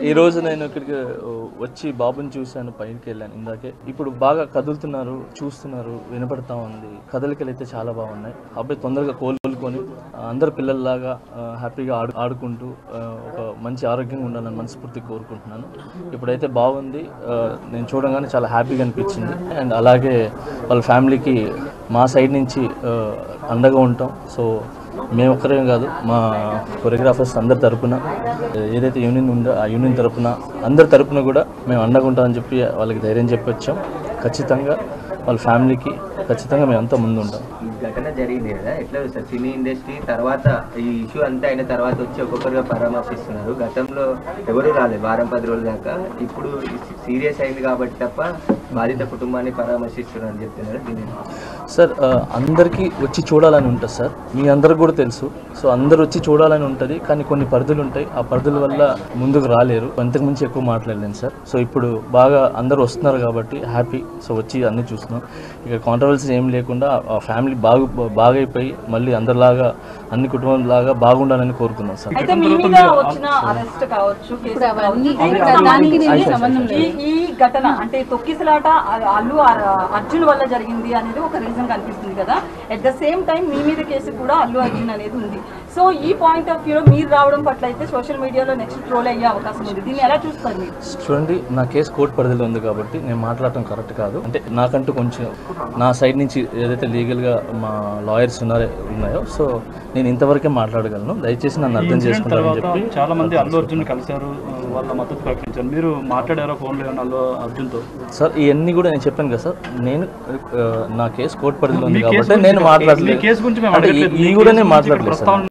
ఈ రోజు నేను ఇక్కడికి వచ్చి బాబుని చూశాను, పైకి వెళ్ళాను ఇందాకే. ఇప్పుడు బాగా కదులుతున్నారు, చూస్తున్నారు, వినపడతా ఉంది. కదలికలు అయితే చాలా బాగున్నాయి. అబ్బాయి తొందరగా కోలుకొని అందరు పిల్లల్లాగా హ్యాపీగా ఆడుకుంటూ ఒక మంచి ఆరోగ్యంగా ఉండాలని మనస్ఫూర్తిగా కోరుకుంటున్నాను. ఇప్పుడైతే బాగుంది. నేను చూడగానే చాలా హ్యాపీగా అనిపించింది. అండ్ అలాగే వాళ్ళ ఫ్యామిలీకి మా సైడ్ నుంచి అండగా ఉంటాం. సో మేము ఒక్కరే కాదు, మా కొరియోగ్రాఫర్స్ అందరి తరపున ఏదైతే యూనియన్ ఉందో ఆ యూనియన్ తరపున అందరి తరపున కూడా మేము అండగా ఉంటామని చెప్పి వాళ్ళకి ధైర్యం చెప్పి వచ్చాం. ఖచ్చితంగా వాళ్ళ ఫ్యామిలీకి ఖచ్చితంగా మేము అంతా ముందు ఉంటాం. ఈ ఘటన జరిగింది కదా, ఎట్లా సార్ సినీ ఇండస్ట్రీ తర్వాత ఈ ఇష్యూ అంతా అయిన తర్వాత వచ్చి ఒక్కొక్కరుగా పరామర్శిస్తున్నారు. గతంలో ఎవరు రాలేదు వారం 10 రోజుల దాకా. ఇప్పుడు సీరియస్ అయింది కాబట్టి తప్ప బాధిత కుటుంబాన్ని పరామర్శిస్తున్నారు అని చెప్తున్నారు. దీన్ని సార్ అందరికీ వచ్చి చూడాలని ఉంటుంది సార్, మీ అందరికి కూడా తెలుసు. సో అందరు వచ్చి చూడాలని ఉంటుంది, కానీ కొన్ని పరిధులు ఉంటాయి. ఆ పరిధుల వల్ల ముందుకు రాలేరు. అంతకు మించి ఎక్కువ మాట్లాడలేను సార్. సో ఇప్పుడు బాగా అందరూ వస్తున్నారు కాబట్టి హ్యాపీ. సో వచ్చి అన్నీ చూస్తున్నాం. ఇక కాంట్రవర్సీ ఏం లేకుండా ఆ ఫ్యామిలీ బాగైపోయి మళ్ళీ అందరిలాగా అన్ని కుటుంబంలాగా బాగుండాలని కోరుకున్నాం సార్. ఈ ఘటన అంటే తొక్కిసలాట అల్లు అర్జున్ వల్ల జరిగింది అనేది ఒక రీజన్ కనిపిస్తుంది కదా. అట్ ద సేమ్ టైం మీ మీద కేసు కూడా అల్లు అర్జున్ అనేది ఉంది. సో ఈ పాయింట్ ఆఫ్ వ్యూలో మీరు రావడం పట్ల అయితే సోషల్ మీడియాలో నెక్స్ట్ ట్రోల్ అయ్యే అవకాశం ఉంది. దీన్ని ఎలా చూస్తారు మీరు? చూడండి, నా కేసు కోర్టు పరిధిలో ఉంది కాబట్టి నేను మాట్లాడటం కరెక్ట్ కాదు. అంటే నాకంటూ కొంచెం నా సైడ్ నుంచి ఏదైతే లీగల్గా మా లాయర్స్ ఉన్నాయో సో నేను ఇంతవరకే మాట్లాడగలను. దయచేసి నన్ను అర్థం చేసుకుంటారని చెప్పి. చాలా మంది అల్లు అర్జున్ కలిశారు, వాళ్ళ మద్దతు ప్రకటించారు. మీరు మాట్లాడారో ఫోన్లో అల్లు అర్జున్తో? సార్ ఇవన్నీ కూడా నేను చెప్పాను కదా సార్, నేను నా కేసు కోర్టు పరిధిలో ఉంది కాబట్టి నేను మాట్లాడలేదు. కేసు గురించి ఈ కూడా నేను మాట్లాడలేదు సార్.